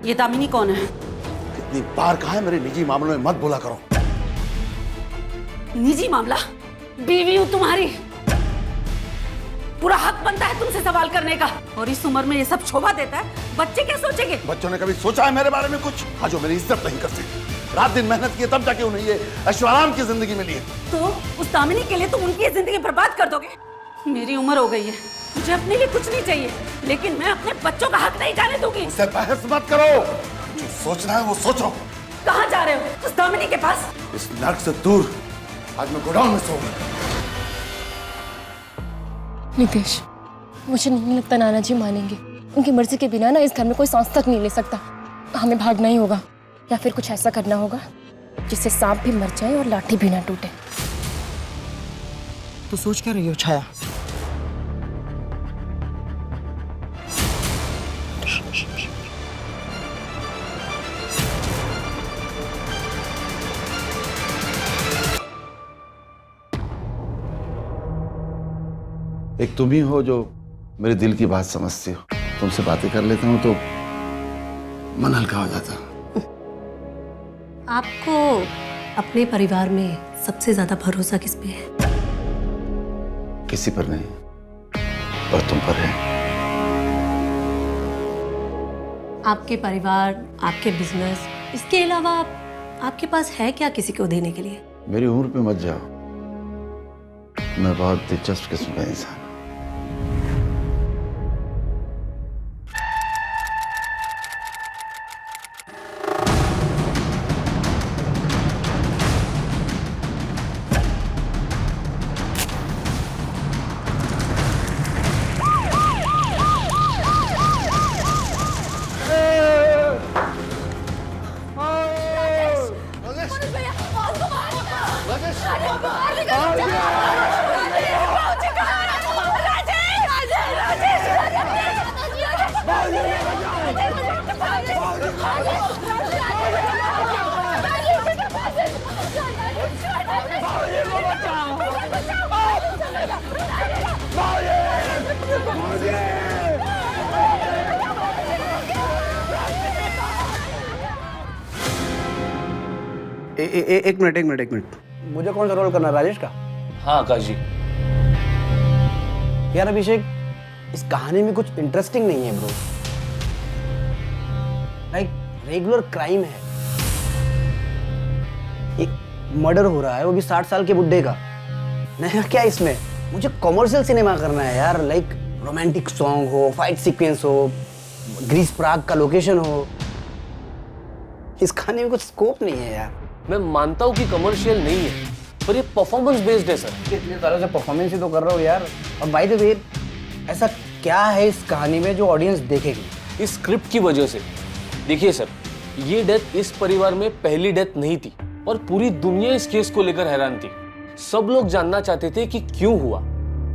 ये दामिनी कौन है? इतनी बार कहा है मेरे निजी मामलों में मत बोला करो। निजी मामला? बीवी हूं तुम्हारी, पूरा हक बनता है तुमसे सवाल करने का। और इस उम्र में ये सब शोभा देता है, बच्चे क्या सोचेंगे? बच्चों ने कभी सोचा है मेरे बारे में कुछ? हाँ, जो मेरी इज्जत नहीं करते, रात दिन मेहनत की तब जाके उन्हें ये ऐशोआराम की जिंदगी मिली है। तो उस दामिनी के लिए तुम उनकी जिंदगी बर्बाद कर दोगे? मेरी उम्र हो गई है, मुझे अपने लिए कुछ नहीं चाहिए, लेकिन मैं अपने बच्चों का हक नहीं जाने दूंगी। उससे बहस मत करो, जो सोचना है वो सोचो। कहाँ जा रहे हो? उस दामिनी के पास? इस नर्क से दूर। आज मैं गोडाउन में सोऊंगा। नितेश, मुझे नहीं लगता नाना जी मानेंगे। उनकी मर्जी के बिना ना इस घर में कोई सांस तक नहीं ले सकता। हमें भागना ही होगा, या फिर कुछ ऐसा करना होगा जिससे सांप भी मर जाए और लाठी भी ना टूटे। तो सोच क्या रही हो छाया? एक तुम ही हो जो मेरे दिल की बात समझती हो। तुमसे बातें कर लेता हूँ तो मन हल्का हो जाता। आपको अपने परिवार में सबसे ज्यादा भरोसा किस पे है? किसी पर नहीं, और तुम पर है। आपके परिवार, आपके बिजनेस, इसके अलावा आपके पास है क्या किसी को देने के लिए? मेरी उम्र पे मत जाओ, मैं बहुत दिलचस्प किस्म का इंसान हूं। एक मिनट। मुझे कौन सा रोल करना है, राजेश का? हाँ आकाश जी। यार अभिषेक, इस कहानी में कुछ इंटरेस्टिंग नहीं है ब्रो। लाइक रेगुलर क्राइम है, एक मर्डर हो रहा है, वो भी 60 साल के बुड्ढे का। नया क्या इसमें? मुझे कॉमर्शियल सिनेमा करना है यार। लाइक रोमांटिक सॉन्ग हो, फाइट सीक्वेंस हो, ग्रीस प्राग का लोकेशन हो। इस कहानी में कुछ स्कोप नहीं है यार। मैं मानता हूँ कि कमर्शियल नहीं है, पर ये परफॉर्मेंस बेस्ड है सर। इतने सालों से परफॉर्मेंस ही तो कर रहा हूँ यार। और बाय द वे, ऐसा क्या है इस कहानी में जो ऑडियंस देखेगी? इस स्क्रिप्ट की वजह से। देखिए सर, ये डेथ इस परिवार में पहली डेथ नहीं थी, और पूरी दुनिया इस केस को लेकर हैरान थी। सब लोग जानना चाहते थे कि क्यों हुआ।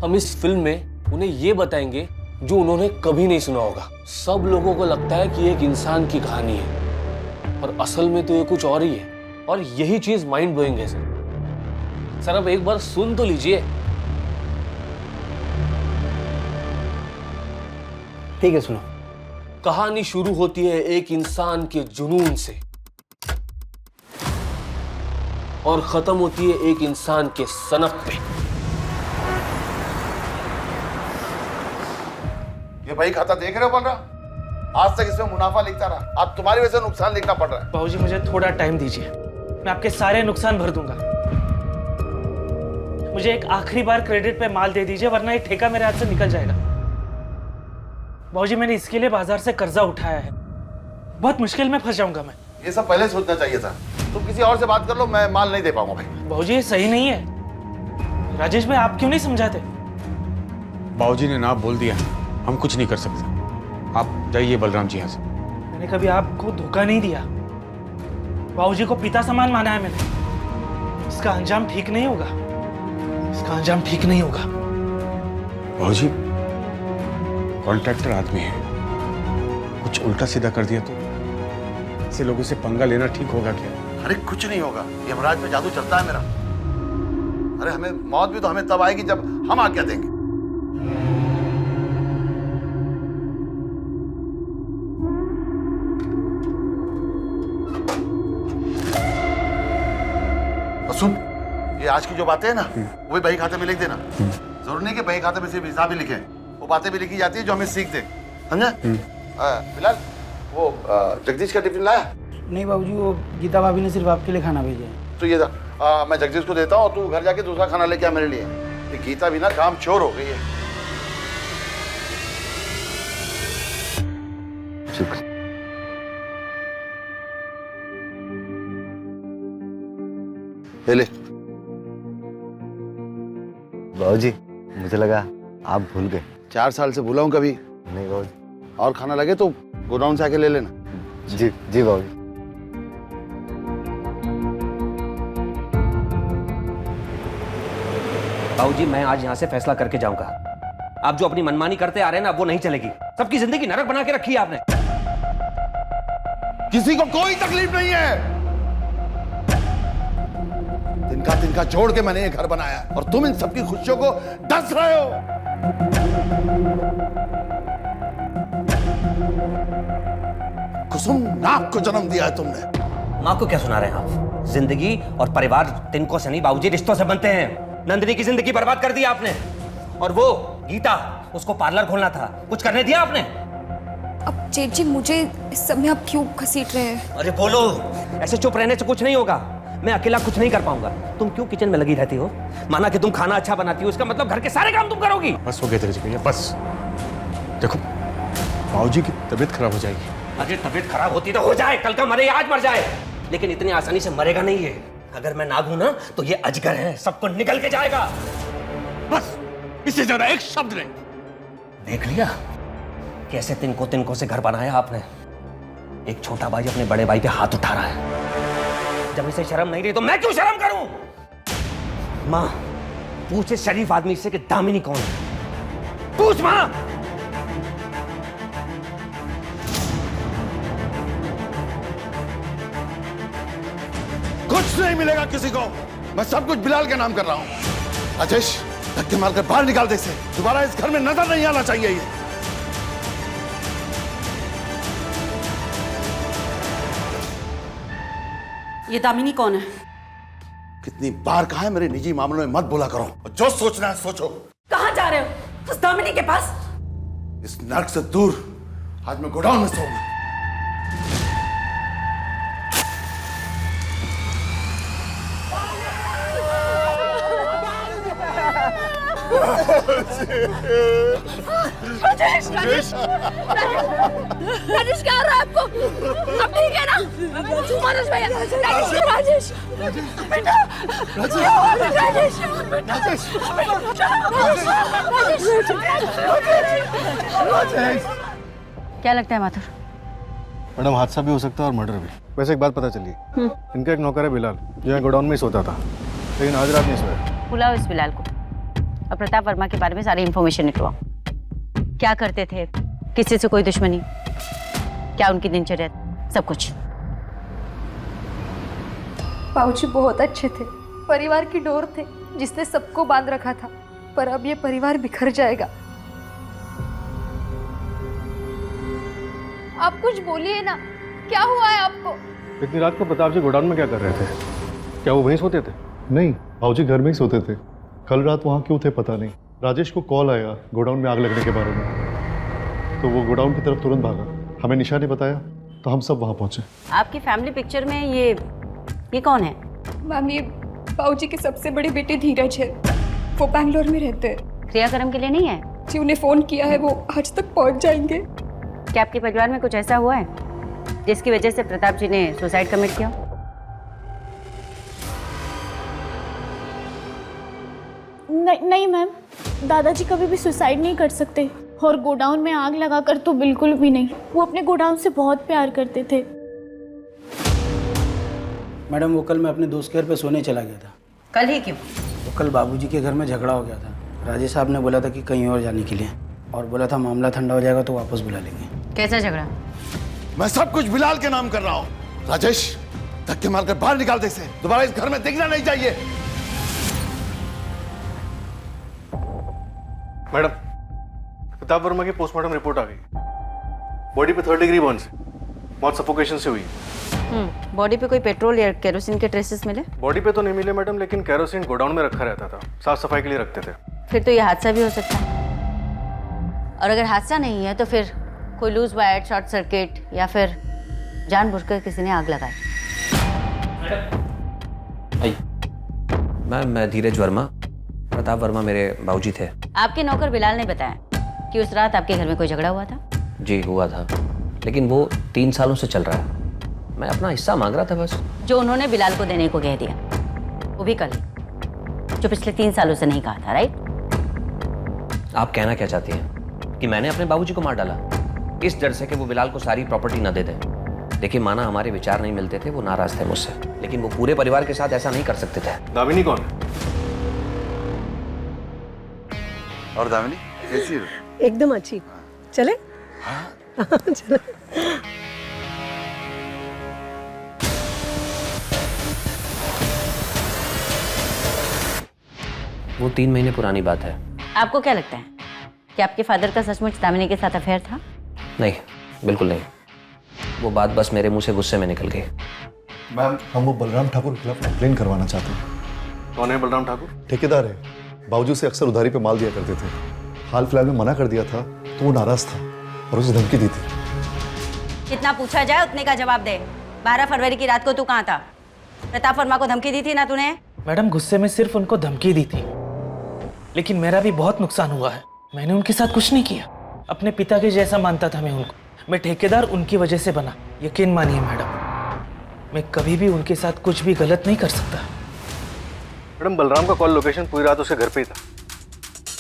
हम इस फिल्म में उन्हें ये बताएंगे जो उन्होंने कभी नहीं सुना होगा। सब लोगों को लगता है कि एक इंसान की कहानी है, पर असल में तो ये कुछ और ही है, और यही चीज माइंड ब्लोइंग है सर। अब एक बार सुन तो लीजिए। ठीक है, सुनो। कहानी शुरू होती है एक इंसान के जुनून से, और खत्म होती है एक इंसान के सनक पे। ये भाई खाता देख रहे हो बन रहा? आज तक इसमें मुनाफा लिखता रहा, अब तुम्हारी वजह से नुकसान लिखना पड़ रहा है। बाबूजी, मुझे थोड़ा टाइम दीजिए, मैं आपके सारे नुकसान भर दूंगा। मुझे एक आखिरी बार क्रेडिट पे माल दे दीजिए, वरना ये ठेका मेरे हाथ से निकल जाएगा। बाबूजी, मैंने इसके लिए बाजार से कर्जा उठाया है, बहुत मुश्किल में फंस जाऊंगा मैं। ये सब पहले सोचना चाहिए था। तुम किसी और से बात कर लो, मैं माल नहीं दे पाऊंगा भाई। बाबूजी, ये सही नहीं है। राजेश भाई, आप क्यों नहीं समझाते? बाबूजी ने ना बोल दिया, हम कुछ नहीं कर सकते। आप जाइए बलराम जी यहाँ से। मैंने कभी आपको धोखा नहीं दिया, बाबूजी को पिता समान माना है मैंने। इसका अंजाम ठीक नहीं होगा, इसका अंजाम ठीक नहीं होगा। बाबूजी, कॉन्ट्रैक्टर आदमी है, कुछ उल्टा सीधा कर दिया तो ऐसे लोगों से पंगा लेना ठीक होगा क्या? अरे कुछ नहीं होगा, यमराज में जादू चलता है मेरा। अरे हमें मौत भी तो हमें तब आएगी जब हम आज्ञा देंगे। कुसुम, ये आज की जो बातें हैं ना, वो भी बही खाते में लिख देना। जरूर नहीं कि बही खाते में सिर्फ हिसाब ही लिखे, वो बातें भी लिखी जाती है जो हमें सीख दे, समझा? बिलाल, वो जगदीश का टिफिन लाया? नहीं बाबूजी, वो गीता भाभी ने सिर्फ आपके लिए खाना भेजा है। तो ये मैं जगदीश को देता हूँ, तू घर जाके दूसरा खाना लेके आ मेरे लिए। ये गीता भी ना काम चोर हो गई है। ले बाबूजी, मुझे लगा आप भूल गए। 4 साल से भूला हूँ कभी नहीं बाबूजी। और खाना लगे तो गोडाउन से आके ले लेना। जी जी बाबूजी। बाबूजी, मैं आज यहाँ से फैसला करके जाऊंगा। आप जो अपनी मनमानी करते आ रहे हैं ना, वो नहीं चलेगी। सबकी जिंदगी नरक बना के रखी है आपने। किसी को कोई तकलीफ नहीं है। तिनका जोड़ के मैंने ये घर बनाया और तुम इन सबकी खुशियों को डस रहे हो। कुसुम, नाक को जन्म दिया है तुमने। माँ को क्या सुना रहे हैं आप? जिंदगी और परिवार तिनकों से नहीं बाबूजी, रिश्तों से बनते हैं। नंदिनी की जिंदगी बर्बाद कर दी आपने। और वो गीता, उसको पार्लर खोलना था, कुछ करने दिया आपने? अब जेठ जी, मुझे इस समय आप क्यों घसीट रहे हैं? अरे बोलो, ऐसे चुप रहने से कुछ नहीं होगा। मैं अकेला कुछ नहीं कर पाऊंगा। तुम क्यों किचन में लगी रहती हो? माना कि तुम खाना अच्छा बनाती हो, इसका मतलब घर के सारे काम तुम करोगी। बस हो गया तेरे भैया, बस। देखो, बाबूजी की तबीयत खराब हो जाएगी। अरे तबीयत खराब होती तो हो जाए, कल का मरे या आज मर जाए, लेकिन इतनी आसानी से मरेगा नहीं है। अगर मैं ना हूं ना, तो ये अजगर है, सबको निकल के जाएगा। बस, इससे ज्यादा एक शब्द नहीं। देख लिया कैसे तिनको से घर बनाया आपने। एक छोटा भाई अपने बड़े भाई पे हाथ उठा रहा है। जब इसे शर्म नहीं रही तो मैं क्यों शर्म करूं? मां, पूछे शरीफ आदमी से कि दामिनी कौन है। पूछ मां। कुछ नहीं मिलेगा किसी को। मैं सब कुछ बिलाल के नाम कर रहा हूं। राजेश, धक्के मारकर बाहर निकाल दे इसे। दोबारा इस घर में नजर नहीं आना चाहिए ये। ये दामिनी कौन है? कितनी बार कहा है मेरे निजी मामलों में मत बोला करो। और जो सोचना है सोचो। कहाँ जा रहे हो? उस दामिनी के पास? इस नर्क से दूर आज मैं गोडाउन में सोऊंगा। राजेश, क्या हो रहा है आपको? अब ठीक है ना? मनोज भैया, राजेश, बेटा, राजेश। क्या लगता है माथुर? मैडम, हादसा भी हो सकता है और मर्डर भी। वैसे एक बात पता चली, इनका एक नौकर है बिलाल, जो यहाँ गोडाउन में ही सोता था, लेकिन आज रात नहीं सोया। बुलाओ इस बिलाल को और प्रताप वर्मा के बारे में सारी इन्फॉर्मेशन निकलवाओ। क्या करते थे, किसी से कोई दुश्मनी, क्या उनकी दिनचर्या, सब कुछ। बाबूजी बहुत अच्छे थे, परिवार की डोर थे जिसने सबको बांध रखा था, पर अब ये परिवार बिखर जाएगा। आप कुछ बोलिए ना, क्या हुआ है आपको? इतनी रात को प्रताप जी गोडाउन में क्या कर रहे थे? क्या वो वहीं सोते थे? नहीं, भाऊजी घर में ही सोते थे। कल रात वहाँ क्यों थे पता नहीं। राजेश को कॉल आया गोडाउन में आग लगने के बारे में, तो वो गोडाउन की तरफ तुरंत भागा। हमें निशानी बताया तो हम सब वहाँ पहुँचे। आपकी फैमिली पिक्चर में ये कौन है? मैम, ये बाबूजी की सबसे बड़ी बेटी धीरज है, वो बैंगलोर में रहते हैं। क्रियाक्रम के लिए नहीं है जी, उन्हें फोन किया है, वो आज तक पहुंच जाएंगे। क्या आपके परिवार में कुछ ऐसा हुआ है जिसकी वजह से प्रताप जी ने सुसाइड कमिट किया? नहीं मैम, दादाजी कभी भी सुसाइड नहीं कर सकते, और गोडाउन में आग लगाकर तो बिल्कुल भी नहीं। वो अपने गोडाउन से बहुत प्यार करते थे। मैडम, वो कल मैं अपने दोस्त के घर पे सोने चला गया था। कल ही क्यों? तो कल बाबूजी के घर में झगड़ा हो गया था। राजेश साहब ने बोला था कि कहीं और जाने के लिए, और बोला था मामला ठंडा हो जाएगा तो वापस बुला लेंगे। कैसा झगड़ा? मैं सब कुछ बिलाल के नाम कर रहा हूँ। राजेश, धक्के मारकर बाहर निकाल दे इसे। दोबारा इस घर में दिखना नहीं चाहिए। मैडम, प्रताप वर्मा की पोस्टमार्टम रिपोर्ट आ गई। बॉडी पे 3rd डिग्री बर्न्स, मौत सफोकेशन से हुई। बॉडी पे कोई पेट्रोल या केरोसिन के ट्रेसेस मिले? बॉडी पे तो नहीं मिले मैडम, लेकिन केरोसिन गोडाउन में रखा रहता था, साफ सफाई के लिए रखते थे। फिर तो ये हादसा भी हो सकता है। और अगर हादसा नहीं है तो फिर कोई लूज वायर, शॉर्ट सर्किट या फिर जानबूझकर किसी ने आग लगाई। मैं धीरज वर्मा, प्रताप वर्मा मेरे बाबूजी थे। आपके नौकर बिलाल ने बताया कि उस रात आपके घर में कोई झगड़ा हुआ था। जी हुआ था, लेकिन वो 3 सालों से चल रहा है। मैं अपना हिस्सा मांग रहा था बस। जो उन्होंने बिलाल को देने को कह दिया, वो भी कल, जो पिछले 3 सालों से नहीं कहा था, राइट? आप कहना क्या चाहती हैं कि मैंने अपने बाबूजी को मार डाला इस डर से कि वो बिलाल को सारी प्रॉपर्टी ना दे दें? देखिए माना हमारे विचार नहीं मिलते थे, वो नाराज थे मुझसे, लेकिन वो पूरे परिवार के साथ ऐसा नहीं कर सकते थे। दामिनी कौन है? और दामिनी कैसी हो? एकदम अच्छी। चले? चलो। वो 3 महीने पुरानी बात है। आपको क्या लगता है कि आपके फादर का सचमुच दामिनी के साथ अफेयर था? नहीं, बिल्कुल नहीं। वो बात बस मेरे मुंह से गुस्से में निकल गई। मैम, हम वो बलराम ठाकुर के खिलाफ कंप्लेन करवाना चाहते हैं। कौन है बलराम ठाकुर? ठेकेदार है, बावजूद से अक्सर उधारी पे माल दिया करते थे। हाल फिलहाल में मना कर दिया था तो वो नाराज था और उसे धमकी दी थी। जितना पूछा जाए उतने का जवाब दे। 12 फरवरी की रात को तू कहाँ था? प्रताप वर्मा को धमकी दी थी ना तूने? मैडम गुस्से में सिर्फ उनको धमकी दी थी, लेकिन मेरा भी बहुत नुकसान हुआ है। मैंने उनके साथ कुछ नहीं किया। अपने पिता के जैसा मानता था मैं उनको। मैं ठेकेदार उनकी वजह से बना। यकीन मानिए मैडम, मैं कभी भी उनके साथ कुछ भी गलत नहीं कर सकता। मैडम, बलराम का कॉल लोकेशन पूरी रात उसके घर पे ही था।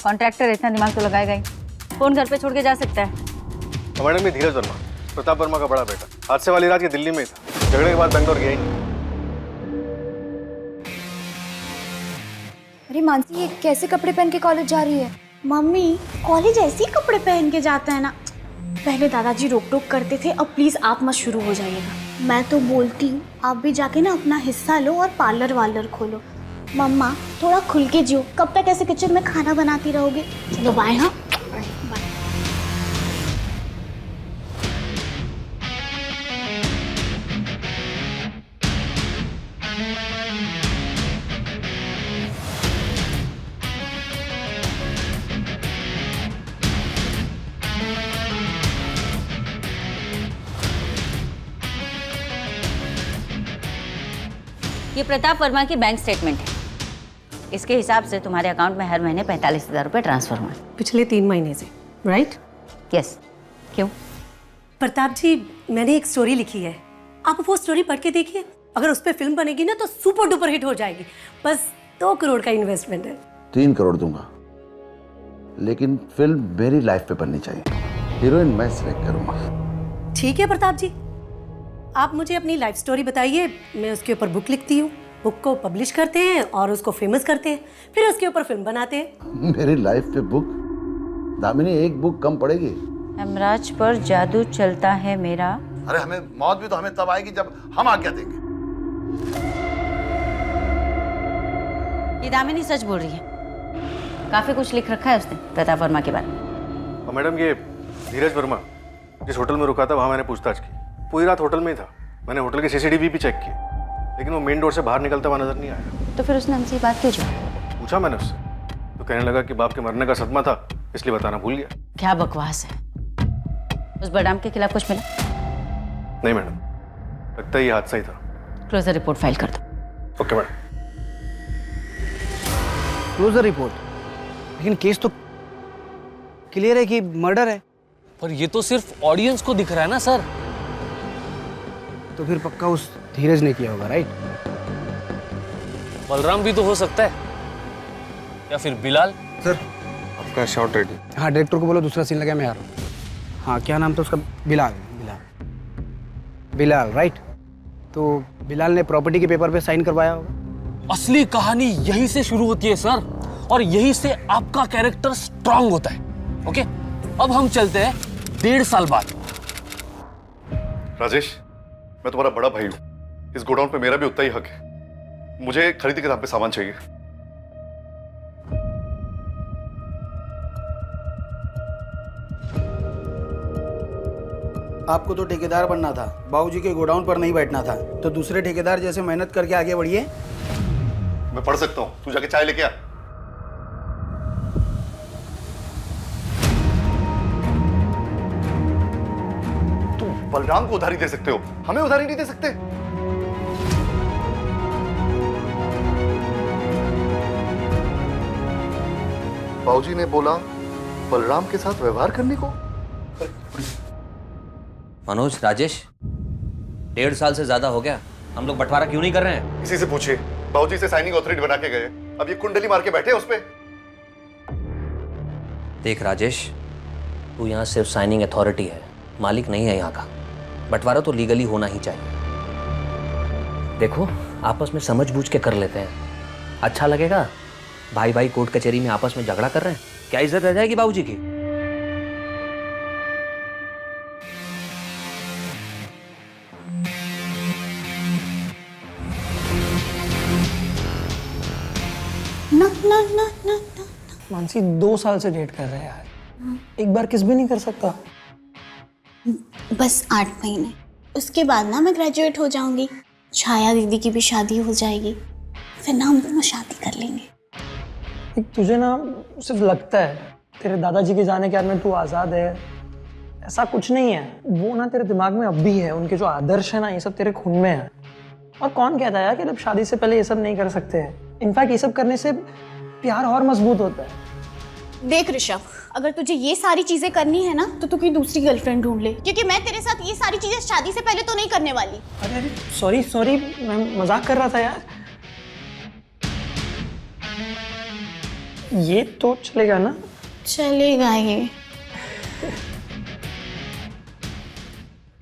कॉन्ट्रैक्टर इतना दिमाग तो लगाएगा ही। फोन घर पे छोड़ के जा सकता है। तो मैडम, ये धीरज वर्मा, प्रताप वर्मा का बड़ा बेटा, हादसे वाली रात ये दिल्ली में ही था। झगड़े के बाद बेंगलोर गया ही नहीं। अरे मानसी, ये कैसे कपड़े पहन के कॉलेज जा रही है? मम्मी, कॉलेज ऐसे ही कपड़े पहन के जाता है ना। पहले दादाजी रोक टोक करते थे, अब प्लीज आप मत शुरू हो जाइएगा। मैं तो बोलती हूँ आप भी जाके ना अपना हिस्सा लो और पार्लर वार्लर खोलो। मम्मा थोड़ा खुल के जियो, कब तक ऐसे किचन में खाना बनाती रहोगे? चलो बाय। हाँ बाय। ये प्रताप वर्मा की बैंक स्टेटमेंट है। इसके हिसाब से तुम्हारे अकाउंट में हर महीने 45,000 रुपये ट्रांसफर हुए पिछले 3 महीने से, राइट? यस। क्यों? प्रताप जी, मैंने एक स्टोरी लिखी है, आप वो स्टोरी पढ़ के देखिए। अगर उस पर फिल्म बनेगी ना तो सुपर डुपर हिट हो जाएगी। बस 2 करोड़ का इन्वेस्टमेंट है। 3 करोड़ दूंगा, लेकिन फिल्म मेरी लाइफ पे बननी चाहिए। हीरोइन मैं सिलेक्ट करूंगा। ठीक है प्रताप जी, आप मुझे अपनी लाइफ स्टोरी बताइए, मैं उसके ऊपर बुक लिखती हूँ। बुक को पब्लिश करते हैं और उसको फेमस करते हैं, फिर उसके ऊपर फिल्म बनाते हैं। मेरी लाइफ पे बुक? दामिनी, एक बुक कम पड़ेगी। हेमराज पर जादू चलता है मेरा। अरे हमें मौत भी तो हमें तब आएगी जब हम आज्ञा देंगे। ये दामिनी सच बोल रही है। काफी कुछ लिख रखा है उसने प्रताप वर्मा के बारे में। और मैडम, ये धीरज वर्मा जिस होटल में रुका था वहाँ मैंने पूछताछ की। पूरी रात होटल में ही था। मैंने होटल के सीसीटीवी भी चेक किए, लेकिन वो मेन डोर से बाहर निकलता हुआ नजर नहीं आया। तो फिर उसने हमसे ये बात क्यों छुपी? पूछा मैंने उससे, तो कहने लगा कि बाप के मरने का सदमा था, इसलिए बताना भूल गया। क्या बकवास है। उस बलराम के खिलाफ कुछ मिला? नहीं मैडम, लगता है ये हादसा ही था। क्लोजर रिपोर्ट फाइल कर दो। Okay madam. Closure report? लेकिन केस तो क्लियर है कि मर्डर है। पर ये तो सिर्फ ऑडियंस को दिख रहा है ना सर। तो फिर पक्का उस धीरज ने किया होगा, राइट? बलराम भी तो हो सकता है, या फिर बिलाल। सर, आपका शॉट रेडी। हाँ, डायरेक्टर को बोलो दूसरा सीन लगा, मैं आ रहा हूँ। हाँ, क्या नाम था उसका? बिलाल। बिलाल, राइट? तो बिलाल ने प्रॉपर्टी के पेपर पे साइन करवाया होगा। असली कहानी यहीं से शुरू होती है सर, और यहीं से आपका कैरेक्टर स्ट्रांग होता है। ओके, अब हम चलते हैं 1.5 साल बाद। राजेश, मैं तुम्हारा बड़ा भाई हूँ। इस गोडाउन पे मेरा भी उतना ही हक है। मुझे खरीदी के दाम पे सामान चाहिए। आपको तो ठेकेदार बनना था, बाबूजी के गोडाउन पर नहीं बैठना था। तो दूसरे ठेकेदार जैसे मेहनत करके आगे बढ़िए। मैं पढ़ सकता हूँ, तू जाके चाय लेके आ। तू बलराम को उधारी दे सकते हो, हमें उधारी नहीं दे सकते। बाबूजी ने बोला बलराम के साथ व्यवहार करने को। मनोज, राजेश, 1.5 साल से ज्यादा हो गया, हम लोग बंटवारा क्यों नहीं कर रहे हैं? इसी से पूछिए। बाबूजी से साइनिंग अथॉरिटी बना के गए, अब ये कुंडली मार के बैठे उस पे। देख राजेश, तू यहाँ सिर्फ साइनिंग अथॉरिटी है, मालिक नहीं है यहाँ का। बंटवारा तो लीगली होना ही चाहिए। देखो, आपस में समझ बूझ के कर लेते हैं, अच्छा लगेगा। भाई भाई कोर्ट कचहरी में आपस में झगड़ा कर रहे हैं, क्या इज्जत रह जाएगी बाबूजी की? ना ना ना ना ना। मानसी 2 साल से डेट कर रहे हैं यार, एक बार किस भी नहीं कर सकता। बस 8 महीने, उसके बाद ना मैं ग्रेजुएट हो जाऊंगी, छाया दीदी की भी शादी हो जाएगी, फिर ना हम दोनों शादी कर लेंगे। तुझे ना सिर्फ लगता है तेरे दादाजी के जाने के बाद में तू आज़ाद है, ऐसा कुछ नहीं है। वो ना तेरे दिमाग में अब भी है, उनके जो आदर्श है ना, ये सब तेरे खून में है। और कौन कहता है कि जब शादी से पहले ये सब नहीं कर सकते हैं? इनफैक्ट ये सब करने से प्यार और मजबूत होता है। देख ऋषभ, अगर तुझे ये सारी चीजें करनी है ना तो तू कोई दूसरी गर्लफ्रेंड ढूंढ ले, क्योंकि मैं तेरे साथ ये सारी चीजें शादी से पहले तो नहीं करने वाली। अरे सॉरी सॉरी, मैं मजाक कर रहा था यार। ये तो चलेगा ना? चलेगा ये।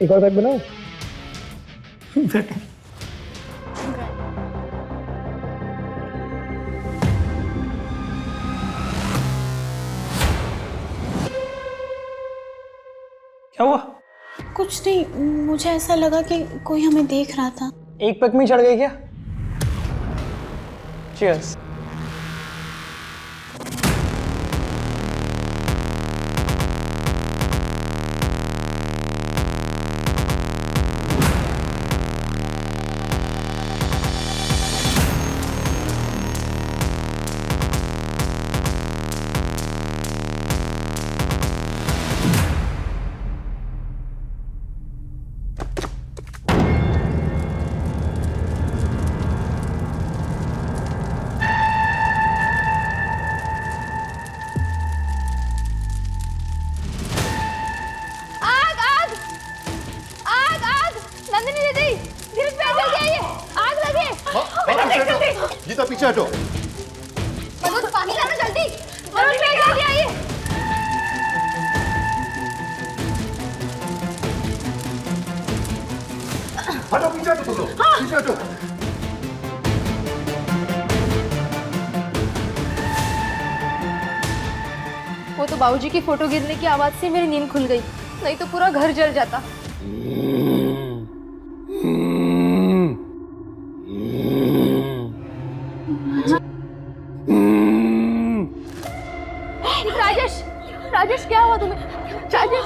एक और बैग बनाओ। क्या हुआ? कुछ नहीं, मुझे ऐसा लगा कि कोई हमें देख रहा था। एक पैक में चढ़ गई क्या? चीयर्स। गीता पीछे हटो। पानी लाना जल्दी, जल्दी आइए। हटो, पीछे हटो तुम लोग, पीछे हटो। वो तो बाबूजी की फोटो गिरने की आवाज से मेरी नींद खुल गई, नहीं तो पूरा घर जल जाता। राजेश, राजेश क्या हुआ तुम्हें? राजेश,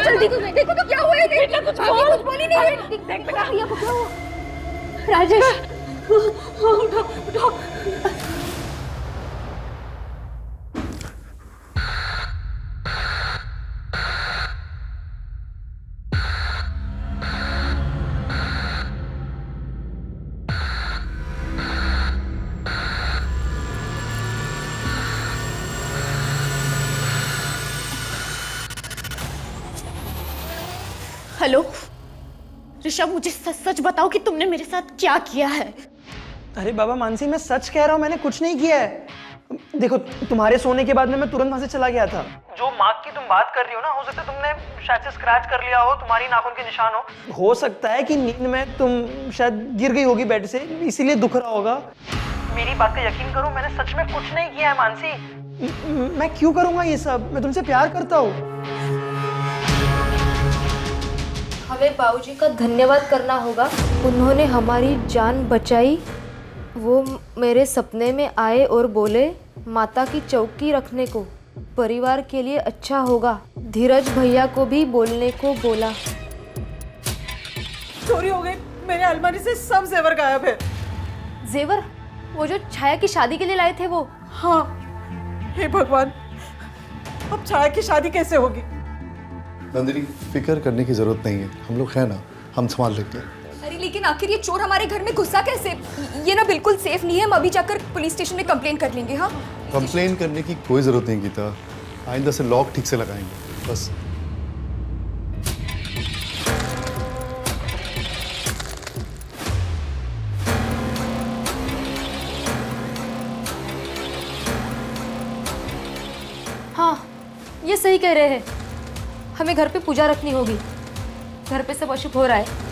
जल्दी तुम्हें देखो तो क्या हुआ है? बेटा कुछ बोली नहीं। देख बेटा, भैया को क्या हुआ? राजेश, उठो उठो। हेलो ऋषभ, मुझे सच सच बताओ कि तुमने मेरे साथ क्या किया है? अरे बाबा मानसी, मैं सच कह रहा हूँ, मैंने कुछ नहीं किया है। देखो, तुम्हारे सोने के बाद में मैं तुरंत वहां से चला गया था। जो मार्क की तुम बात कर रही हो ना, हो सकता है तुमने शायद से स्क्रैच कर लिया हो, तुम्हारी नाखून के निशान हो सकता है कि नींद में तुम शायद गिर गई होगी बेड से, इसीलिए दुख रहा होगा। मेरी बात का यकीन करो, मैंने सच में कुछ नहीं किया है मानसी। मैं क्यों करूंगा ये सब? मैं तुमसे प्यार करता हूँ। हमें बाबूजी का धन्यवाद करना होगा, उन्होंने हमारी जान बचाई। वो मेरे सपने में आए और बोले माता की चौकी रखने को। परिवार के लिए अच्छा होगा। धीरज भैया को भी बोलने को बोला। चोरी हो गई, मेरे अलमारी से सब जेवर गायब है। जेवर? वो जो छाया की शादी के लिए लाए थे वो? हाँ। हे भगवान, अब छाया की शादी कैसे होगी? नंदिनी, फिक्र करने की जरूरत नहीं है, हम लोग हैं ना, हम संभाल लेते हैं। अरे लेकिन आखिर ये चोर हमारे घर में घुसा कैसे? ये ना बिल्कुल सेफ नहीं है। हम अभी जाकर पुलिस स्टेशन में कंप्लेन कर लेंगे। हाँ, कंप्लेन करने की कोई जरूरत नहीं गीता, आइंदा से लॉक ठीक से लगाएंगे बस। हाँ, ये सही कह रहे हैं। हमें घर पे पूजा रखनी होगी। घर पे सब अशुभ हो रहा है।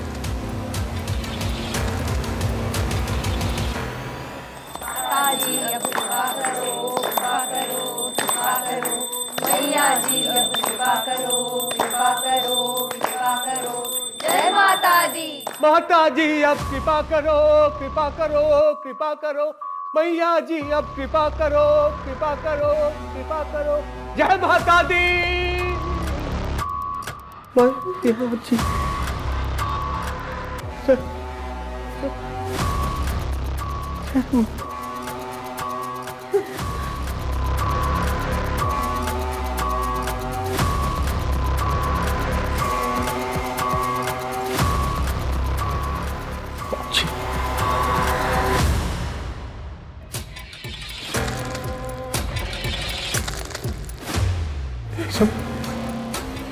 जी अब कृपा करो, कृपा करो, कृपा करो। मैया जी अब कृपा करो, कृपा करो, कृपा करो। जय माता दी। माता जी अब कृपा करो, कृपा करो, कृपा करो। मैया जी अब कृपा करो, कृपा करो, कृपा करो। जय माता दी।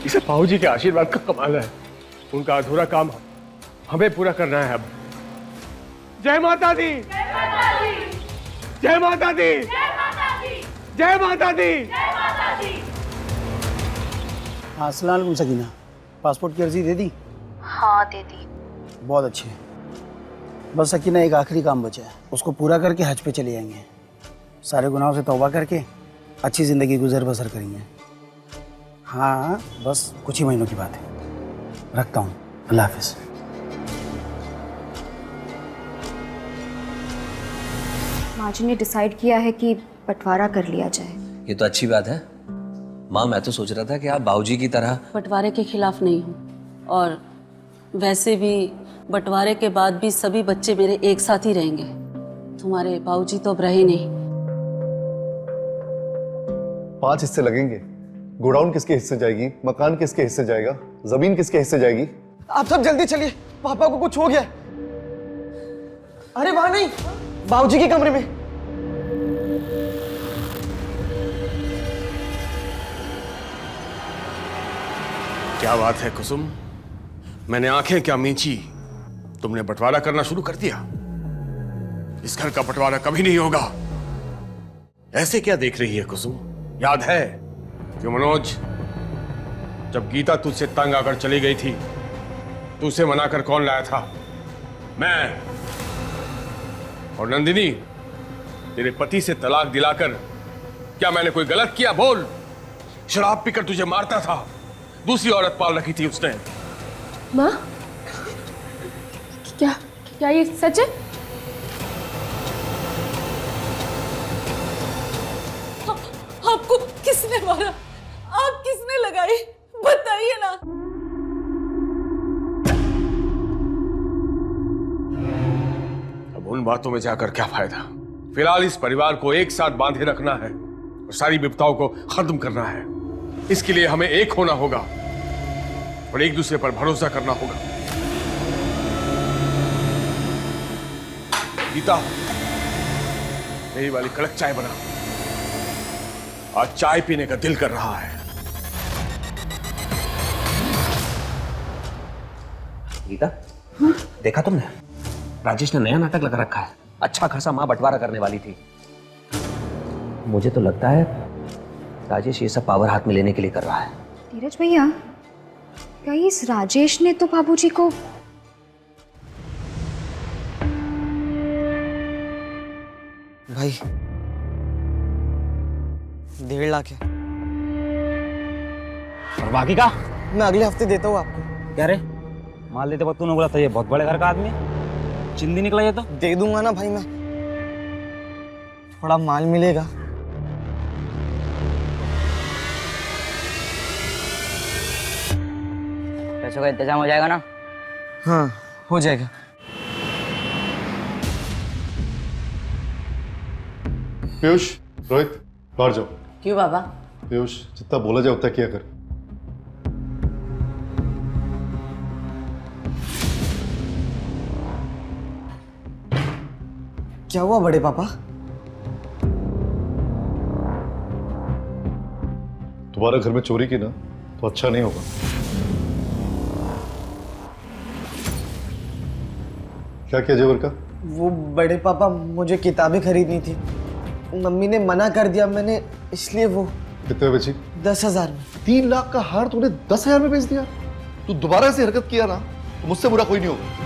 इसे बाबूजी के आशीर्वाद का कमाल है। उनका अधूरा काम हमें पूरा करना है अब। जय माता दी। जय माता दी। जय माता दी। जय माता दी। हाँ, अस्सलाम वालेकुम सकीना, पासपोर्ट की अर्जी दे दी? हाँ दे दी। बहुत अच्छे। बस सकीना, एक आखिरी काम बचा है, उसको पूरा करके हज पे चले जाएंगे। सारे गुनाहों से तौबा करके अच्छी ज़िंदगी गुजर बसर करेंगे। हाँ, बस कुछ ही महीनों की बात है। रखता हूँ, अल्लाह हाफिज़। माँ जी ने डिसाइड किया है कि बंटवारा कर लिया जाए। ये तो अच्छी बात है माँ। मैं तो सोच रहा था कि आप बाबूजी की तरह बंटवारे के खिलाफ नहीं हूँ, और वैसे भी बंटवारे के बाद भी सभी बच्चे मेरे एक साथ ही रहेंगे। तुम्हारे बाबूजी तो अब रहे नहीं। 5 हिस्से लगेंगे। गोडाउन किसके हिस्से जाएगी, मकान किसके हिस्से जाएगा, जमीन किसके हिस्से जाएगी? आप सब जल्दी चलिए, पापा को कुछ हो गया। अरे वहां नहीं, बाबूजी के कमरे में। क्या बात है कुसुम, मैंने आंखें क्या मींची, तुमने बंटवारा करना शुरू कर दिया। इस घर का बंटवारा कभी नहीं होगा। ऐसे क्या देख रही है कुसुम? याद है कि मनोज, जब गीता तुझसे तंग आकर चली गई थी, तुझसे मनाकर कौन लाया था? मैं। और नंदिनी, तेरे पति से तलाक दिलाकर क्या मैंने कोई गलत किया? बोल। शराब पीकर तुझे मारता था, दूसरी औरत पाल रखी थी उसने। माँ, क्या ये सच है? आपको किसने मारा? आप किसने लगाई? बताइए ना। अब उन बातों में जाकर क्या फायदा? फिलहाल इस परिवार को एक साथ बांधे रखना है और सारी विपदाओं को खत्म करना है। इसके लिए हमें एक होना होगा और एक दूसरे पर भरोसा करना होगा। गीता, यही वाली कड़क चाय बना, आज चाय पीने का दिल कर रहा है। गीता, देखा तुमने? राजेश ने नया नाटक लगा रखा है। अच्छा खासा मां बंटवारा करने वाली थी। मुझे तो लगता है राजेश ये सब पावर हाथ में लेने के लिए कर रहा है। धीरज भैया, क्या इस राजेश ने तो बाबूजी को... भाई 1.5 लाख है। और बाकी का मैं अगले हफ्ते देता हूँ आपको। क्या रे, माल देते वक्त तूने बोला था ये बहुत बड़े घर का आदमी है, चिंदी निकला ये तो। दे दूंगा ना भाई, मैं थोड़ा माल मिलेगा। पैसों का इंतजाम हो जाएगा ना? हाँ हो जाएगा। पीयूष, रोहित, बाहर जाओ। क्यों बाबा? पीयूष, जितना बोला जाए उतना किया कर। क्या हुआ बड़े पापा? तुम्हारे घर में चोरी की ना तो अच्छा नहीं होगा। क्या किया जेवर का? वो बड़े पापा मुझे किताबें खरीदनी थी, मम्मी ने मना कर दिया, मैंने इसलिए वो। कितने बेची? 10,000 में। 3 लाख का हार तूने 10,000 में बेच दिया? तू दोबारा ऐसी हरकत किया ना तो मुझसे बुरा कोई नहीं होगा।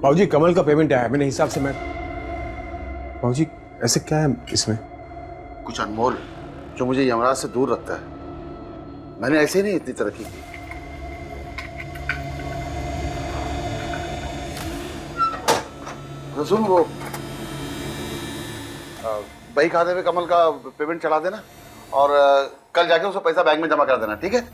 बाबूजी कमल का पेमेंट आया है, मेरे हिसाब से मैं। बाबूजी ऐसे क्या है इसमें? कुछ अनमोल जो मुझे यमराज से दूर रखता है। मैंने ऐसे नहीं इतनी तरक्की की। तो सुन, वो बही खाते में कमल का पेमेंट चढ़ा देना और कल जाके उसे पैसा बैंक में जमा कर देना, ठीक है?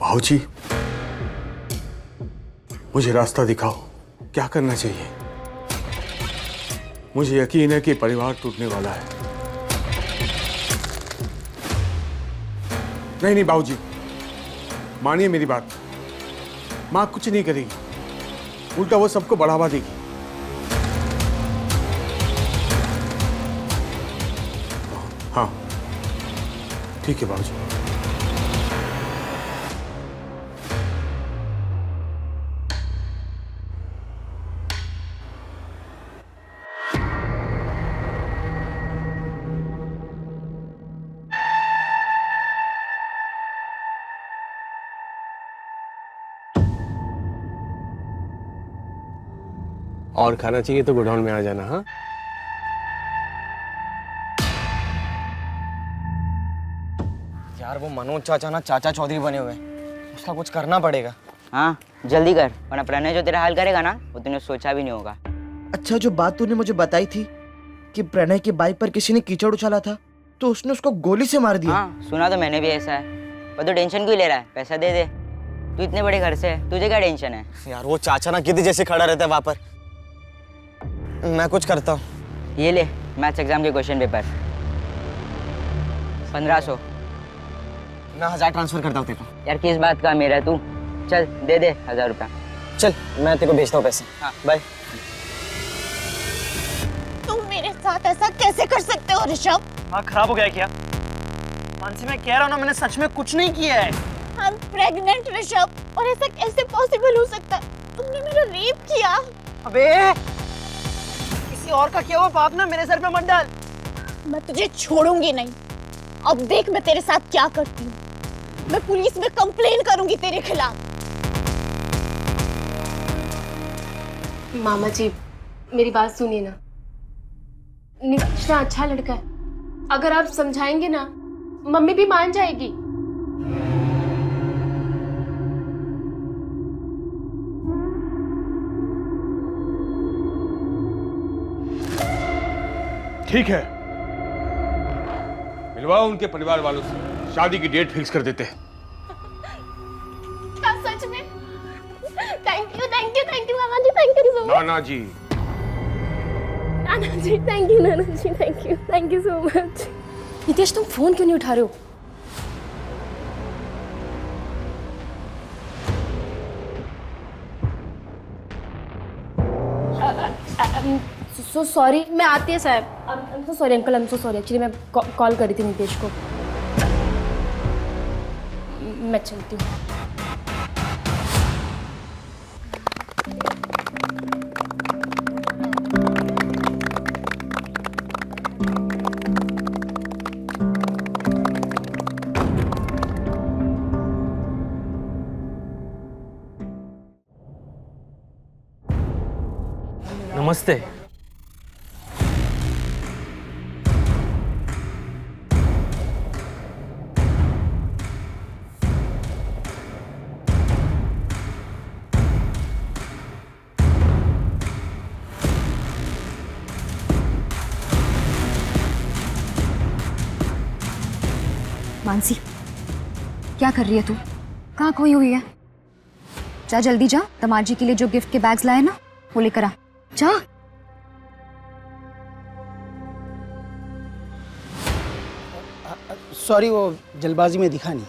बाबूजी मुझे रास्ता दिखाओ, क्या करना चाहिए? मुझे यकीन है कि परिवार टूटने वाला है। नहीं बाबूजी, मानिए मेरी बात, माँ कुछ नहीं करेगी, उल्टा वो सबको बढ़ावा देगी। हाँ ठीक है बाबूजी। और खाना चाहिए तो गोडाउन में आ जाना। हाँ यार वो मनोज चाचा ना चाचा चौधरी बने हुए, उसका कुछ करना पड़ेगा। हाँ जल्दी कर, वरना प्रणय जो तेरा हाल करेगा ना वो तूने सोचा भी नहीं होगा। अच्छा जो बात तूने मुझे बताई थी कि प्रणय की बाइक पर किसी ने कीचड़ उछाला था तो उसने उसको गोली से मार दिया। हाँ सुना तो मैंने भी ऐसा है, पर तू टेंशन क्यों ले रहा है? पैसा दे दे, तू इतने बड़े घर से है, तुझे क्या टेंशन है? यार वो चाचा ना गिद्ध जैसे खड़ा रहता है वहां पर, मैं कुछ करता हूँ। ये ले मैथ्स एग्जाम के क्वेश्चन पेपर, 1500। मैं 1000 ट्रांसफर करता हूँ तेरे को। यार किस बात का मेरा तू, चल दे दे 1000 रुपया। चल मैं तेरे को भेजता हूँ पैसे। हाँ बाय। तुम मेरे साथ ऐसा कैसे कर सकते हो ऋषभ? हाँ खराब हो गया क्या? मानसी मैं कह रहा हूँ ना, मैंने सच में कुछ नहीं किया है। I'm प्रेग्नेंट ऋषभ, और ऐसा कैसे पॉसिबल हो सकता है? तुमने मेरा रेप किया। अबे किसी और का किया हुआ पाप ना मेरे सर पे मत डाल। मैं तुझे छोड़ूंगी नहीं। अब देख मैं तेरे साथ क्या करती हूँ। मैं पुलिस में कंप्लेन करूंगी तेरे खिलाफ। मामा जी मेरी बात सुनिए ना, निकिता अच्छा लड़का है, अगर आप समझाएंगे ना मम्मी भी मान जाएगी। ठीक है, मिलवाओ उनके परिवार वालों से, शादी की डेट फिक्स कर देते हैं। क्या सच में? थैंक यू मामा जी, थैंक यू सो मच। नाना जी, नाना जी थैंक यू, नाना जी thank you so much. Nitesh तुम फोन क्यों नहीं उठा रहे हो? सो सॉरी, मैं आती है साहब। I am so sorry uncle, I am so sorry. Actually मैं कॉल करी थी नितेश को। मैं चलती हूँ। नमस्ते। मानसी, क्या कर रही है तू? कहाँ खोई हुई है? जा जल्दी जा, दामाद जी के लिए जो गिफ्ट के बैग्स लाए ना वो लेकर आ। जा। सॉरी, वो जल्दबाजी में दिखा नहीं।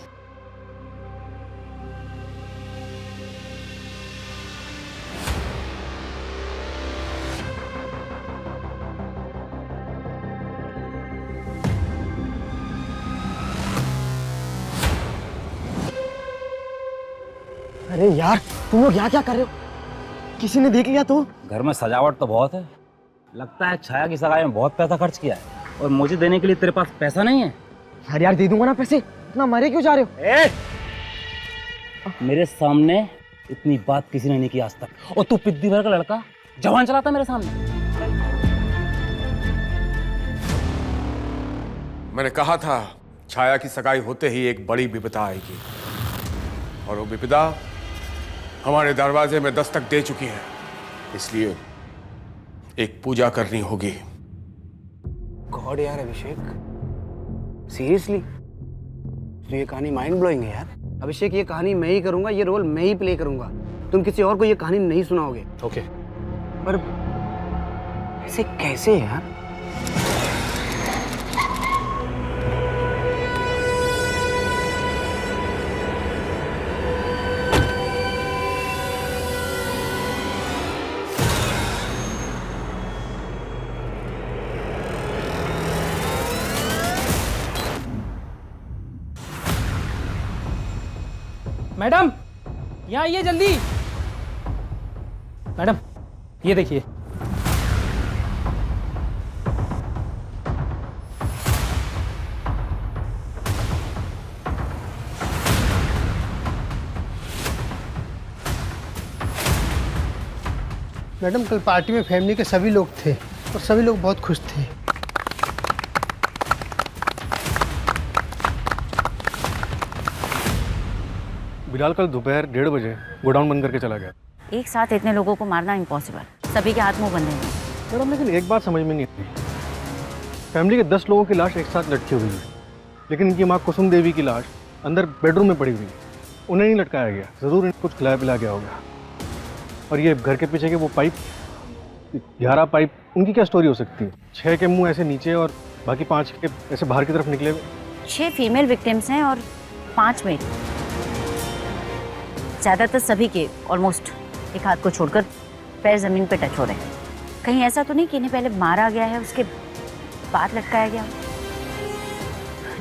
अरे यार, तुम लोग यहाँ क्या कर रहे हो? किसी ने देख लिया तो? घर में सजावट तो बहुत है, लगता है छाया की सगाई में बहुत पैसा खर्च किया है और मुझे देने के लिए तेरे पास पैसा नहीं है। अरे यार, दे दूंगा ना पैसे, इतना मारे क्यों जा रहे हो? मेरे सामने इतनी बात किसी ने नहीं की आज तक, और तू पिद्दी भर का लड़का जवान चलाता मेरे सामने। मैंने कहा था छाया की सगाई होते ही एक बड़ी विपदा आएगी, और वो विपदा हमारे दरवाजे में दस्तक दे चुकी है। इसलिए एक पूजा करनी होगी। गॉड यार अभिषेक, सीरियसली तो ये कहानी माइंड ब्लोइंग है यार। अभिषेक, ये कहानी मैं ही करूंगा, ये रोल मैं ही प्ले करूंगा, तुम किसी और को ये कहानी नहीं सुनाओगे। ओके। पर ऐसे कैसे यार? मैडम, यहाँ आइए जल्दी। मैडम, ये देखिए। मैडम, कल पार्टी में फैमिली के सभी लोग थे और सभी लोग बहुत खुश थे। बिलाल कल दोपहर 1:30 बजे गोडाउन बंद करके चला गया। एक साथ इतने लोगों को मारना इम्पॉसिबल, सभी के हाथ मुंह बंधे हैं। मैडम, लेकिन एक बात समझ में नहीं आती, फैमिली के 10 लोगों की लाश एक साथ लटकी हुई है, लेकिन इनकी माँ कुसुम देवी की लाश अंदर बेडरूम में पड़ी हुई है। उन्हें नहीं लटकाया गया, ज़रूर इनको कुछ खिलाया पिलाया गया होगा। और ये घर के पीछे के वो पाइप, 11 पाइप, उनकी क्या स्टोरी हो सकती है? 6 के मुंह ऐसे नीचे और बाकी 5 के ऐसे बाहर की तरफ निकले हुए। 6 फीमेल विक्टिम्स हैं और 5 मेल। ज़्यादातर सभी के ऑलमोस्ट एक हाथ को छोड़कर पैर ज़मीन पे टच हो रहे हैं। कहीं ऐसा तो नहीं कि इन्हें पहले मारा गया है उसके बाद लटकाया गया?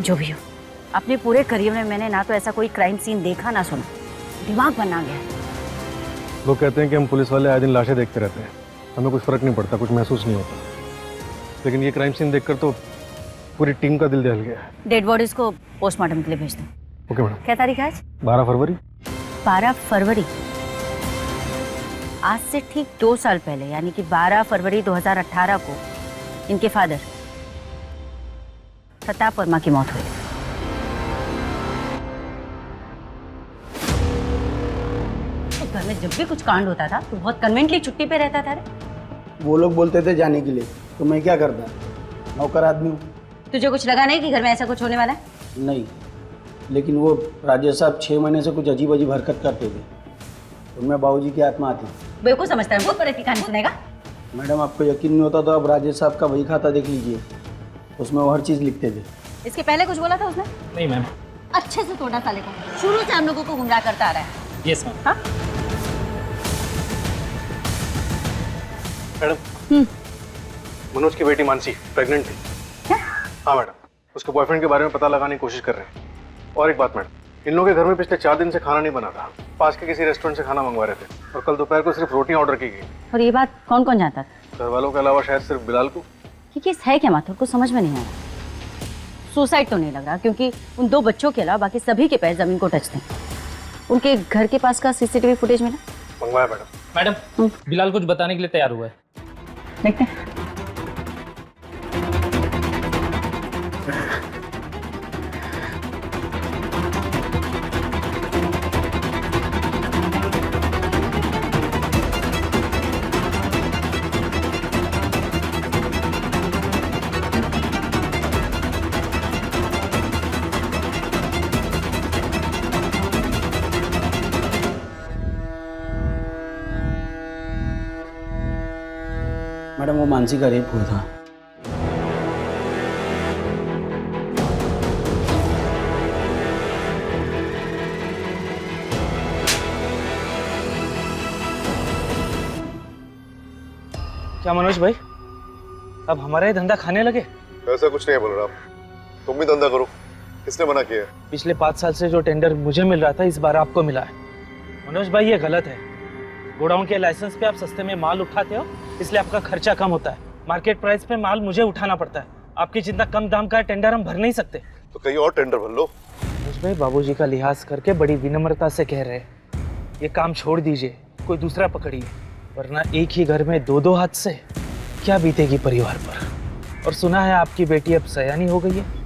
जो भी हो, अपने पूरे करियर में मैंने ना तो ऐसा कोई क्राइम सीन देखा ना सुना, दिमाग बना गया है। लोग कहते हैं कि हम पुलिस वाले आए दिन लाशें देखते रहते हैं, हमें कुछ फ़र्क नहीं पड़ता, कुछ महसूस नहीं होता, लेकिन ये क्राइम सीन देखकर तो पूरी टीम का दिल दहल गया है। डेड बॉडीज को पोस्टमार्टम के लिए भेज दो। Okay madam. क्या तारीख है आज? 12 फरवरी। 12 फरवरी, आज से ठीक 2 साल पहले, यानी कि 12 फरवरी 2018 को इनके फादर प्रताप वर्मा की मौत हुई। तो घर में जब भी कुछ कांड होता था तो बहुत कन्वेंटली छुट्टी पे रहता था रे। वो लोग बोलते थे जाने के लिए, तो मैं क्या करता, नौकर आदमी हूँ। तुझे कुछ लगा नहीं कि घर में ऐसा कुछ होने वाला है? नहीं, लेकिन वो राजेश साहब 6 महीने से कुछ अजीब अजीब हरकत करते थे, उनमें बाबूजी की आत्मा आती। बेवकूफ समझता है, बहुत बड़े की कहानी सुनेगा। मैडम, आपको यकीन नहीं होता तो आप राजेश साहब का वही खाता देख लीजिए, उसमें वो हर चीज़ लिखते थे। इसके पहले कुछ बोला था उसने? नहीं मैम। अच्छे से तोड़ा साले को, शुरू से हम लोगों को गुमराह करता आ रहा है। Yes ma'am. हाँ? मैडम, मनोज की बेटी मानसी प्रेग्नेंट थी। क्या? हाँ मैडम, उसके बॉयफ्रेंड के बारे में पता लगाने की कोशिश कर रहे हैं। और एक बात मैडम, इन लोगों के घर में पिछले 4 दिन से खाना नहीं बना था, पास के किसी रेस्टोरेंट से खाना मंगवा रहे थे, और कल दोपहर को सिर्फ रोटियां ऑर्डर की गई। और ये बात कौन कौन जानता था? घर वालों के अलावा शायद सिर्फ बिलाल को। ये केस है क्या माथुर को समझ में नहीं आ रहा। सुसाइड तो नहीं लग रहा, क्योंकि उन 2 बच्चों के अलावा बाकी सभी के पैर जमीन को टच थे। उनके घर के पास का CCTV फुटेज मिला? मंगवाया मैडम। मैडम, बिलाल कुछ बताने के लिए तैयार हुआ है, देखते हैं। मैडम वो मानसी का रेप हुआ था। क्या मनोज भाई, अब हमारा ये धंधा खाने लगे? ऐसा कुछ नहीं है बलराम, तुम भी धंधा करो। किसने मना किया है? पिछले 5 साल से जो टेंडर मुझे मिल रहा था इस बार आपको मिला है। मनोज भाई ये गलत है। गोडाउन के लाइसेंस पे आप सस्ते में माल उठाते हो, इसलिए आपका खर्चा कम होता है। मार्केट प्राइस पे माल मुझे उठाना पड़ता है। आपकी जितना कम दाम का टेंडर हम भर नहीं सकते। तो कहीं और टेंडर भर लो। मनोज भाई बाबूजी का लिहाज करके बड़ी विनम्रता से कह रहे हैं, ये काम छोड़ दीजिए, कोई दूसरा पकड़िए, वरना एक ही घर में 2-2 हाथ से क्या बीतेगी परिवार पर। और सुना है आपकी बेटी अब सयानी हो गई है।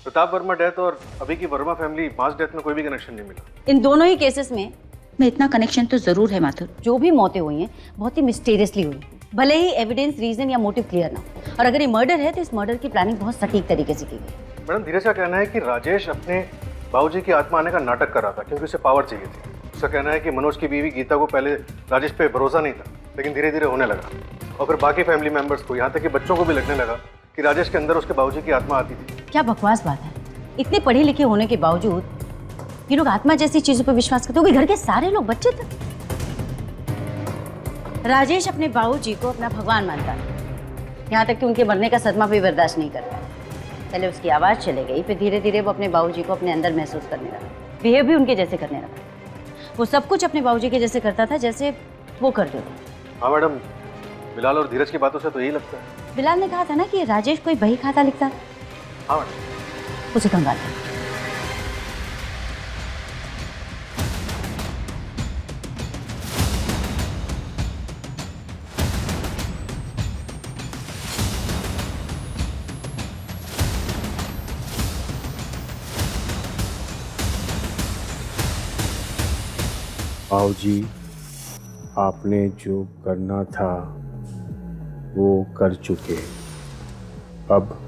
प्रताप वर्मा डेथ और अभी की वर्मा फैमिली मास डेथ में कोई भी कनेक्शन नहीं मिला। इन दोनों ही केसेस में इतना कनेक्शन तो जरूर है माथुर। जो भी मौतें हुई हैं बहुत ही मिस्टीरियसली हुई, भले ही एविडेंस, रीजन या मोटिव क्लियर ना हो। और अगर ये मर्डर है तो इस मर्डर की प्लानिंग बहुत सटीक तरीके से की गई। मैडम धीरज का कहना है कि राजेश अपने बाबूजी की आत्मा आने का नाटक कर रहा था क्योंकि उसे पावर चाहिए थी। उसका कहना है कि मनोज की बीवी गीता को पहले राजेश पे भरोसा नहीं था, लेकिन धीरे धीरे होने लगा। और फिर बाकी फैमिली मेंबर्स को, यहाँ तक कि बच्चों को भी लगने लगा कि राजेश के अंदर उसके बाबूजी की आत्मा आती थी। क्या बकवास बात है। इतने पढ़े लिखे होने के बावजूद ये लोग आत्मा जैसी चीजों पर विश्वास करते हो कि घर के सारे लोग बच्चे थे। राजेश अपने बाबूजी को अपना भगवान मानता है, यहाँ तक कि उनके मरने का सदमा भी बर्दाश्त नहीं करता। पहले उसकी आवाज़ चले गई, फिर धीरे धीरे वो अपने बाबूजी को अपने अंदर महसूस करने लगा, बिहेव भी उनके जैसे करने लगा। वो सब कुछ अपने बाबूजी के जैसे करता था जैसे वो करते थे। हाँ मैडम, बिलाल और धीरज की बातों से तो यही लगता है। बिलाल ने कहा था ना कि राजेश कोई बही खाता लिखता था। हाँ मैडम, उसे कंगाल था। बाबूजी, आपने जो करना था वो कर चुके। अब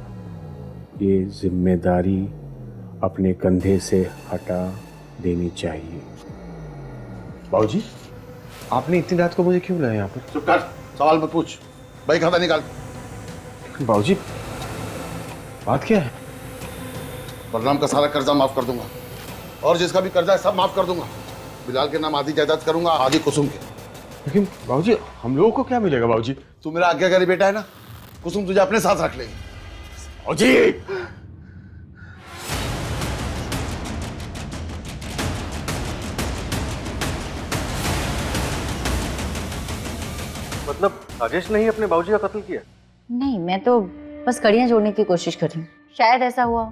ये जिम्मेदारी अपने कंधे से हटा देनी चाहिए। बाबूजी, आपने इतनी रात को मुझे क्यों बुलाया यहाँ पर? चुप कर, सवाल मत पूछ। भाई खाता निकाल। बाबूजी, बात क्या है? बलराम का सारा कर्जा माफ कर दूंगा और जिसका भी कर्जा है सब माफ कर दूंगा। बिलाल के नाम आधी जायदाद करूंगा, आधी कुसुम के। लेकिन बाबूजी, हम लोगों को क्या मिलेगा? बाबूजी, तू मेरा आज्ञाकारी बेटा है ना, कुसुम तुझे अपने साथ रख लेगी। बाबूजी, मतलब राजेश ने ही अपने बाबूजी का कत्ल किया? नहीं, मैं तो बस कड़ियां जोड़ने की कोशिश कर रही हूँ। शायद ऐसा हुआ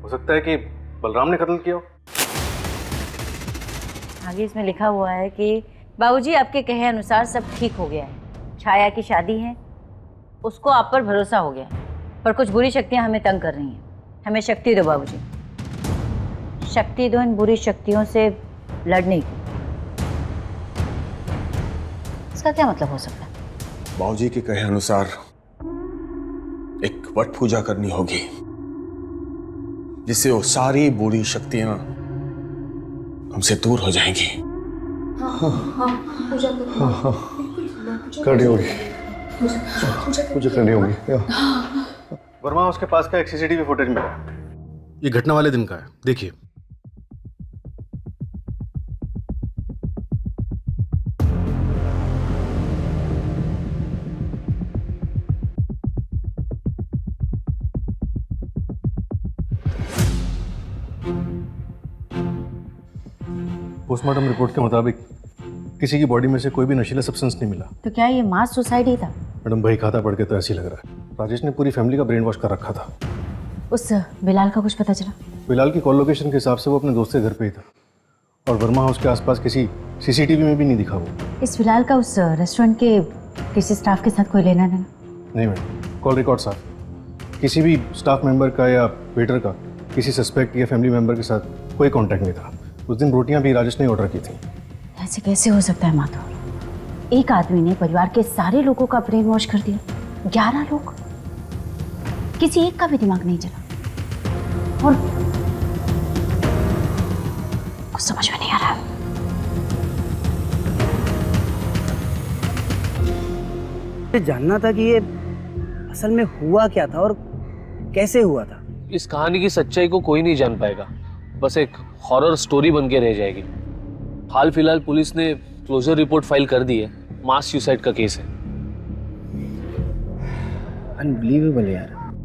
हो सकता है कि बलराम ने कत्ल किया हो। आगे इसमें लिखा हुआ है कि बाबूजी आपके कहे अनुसार सब ठीक हो गया है। छाया की शादी है, उसको आप पर भरोसा हो गया, पर कुछ बुरी शक्तियां हमें तंग कर रही हैं। हमें शक्ति दो बाबूजी, शक्ति दो इन बुरी शक्तियों से लड़ने की। इसका क्या मतलब हो सकता है? बाबूजी के कहे अनुसार एक वट पूजा करनी होगी जिससे वो सारी बुरी शक्तियां हमसे दूर हो जाएंगी। करनी होगी, मुझे करनी होगी। वर्मा, उसके पास का एक सीसीटीवी फुटेज मिला है। ये घटना वाले दिन का है, देखिए। पोस्टमार्टम रिपोर्ट के मुताबिक किसी की बॉडी में से कोई भी नशीला सब्सटेंस नहीं मिला। तो क्या ये मास सुसाइड ही था? मैडम, भाई खाता पढ़ के तो ऐसे ही लग रहा है। राजेश ने पूरी फैमिली का ब्रेन वॉश कर रखा था। उस बिलाल का कुछ पता चला? बिलाल की कॉल लोकेशन के हिसाब से वो अपने दोस्त के घर पे ही था और वर्मा हाउस के आसपास किसी सीसीटीवी में भी नहीं दिखा वो। इस बिलाल का उस रेस्टोरेंट के किसी स्टाफ के साथ कोई लेना देना? नहीं मैडम, कॉल रिकॉर्ड साहब। किसी भी स्टाफ मेंबर का या वेटर का किसी सस्पेक्ट या फैमिली मेंबर के साथ कोई कांटेक्ट नहीं था। उस दिन रोटियां भी राजेश ने ऑर्डर की थी। ऐसे कैसे हो सकता है माधव? एक आदमी ने परिवार के सारे लोगों का ब्रेन वॉश कर दिया। 11 लोग, किसी एक का भी दिमाग नहीं चला। और कुछ समझ में नहीं आ रहा। मुझे जानना था कि ये असल में हुआ क्या था और कैसे हुआ था। इस कहानी की सच्चाई को कोई नहीं जान पाएगा, बस एक हॉरर स्टोरी बन के रह जाएगी। हाल फिलहाल पुलिस ने क्लोजर रिपोर्ट फाइल कर दी है। मास सुसाइड का केस है। अनबिलीवेबल यार।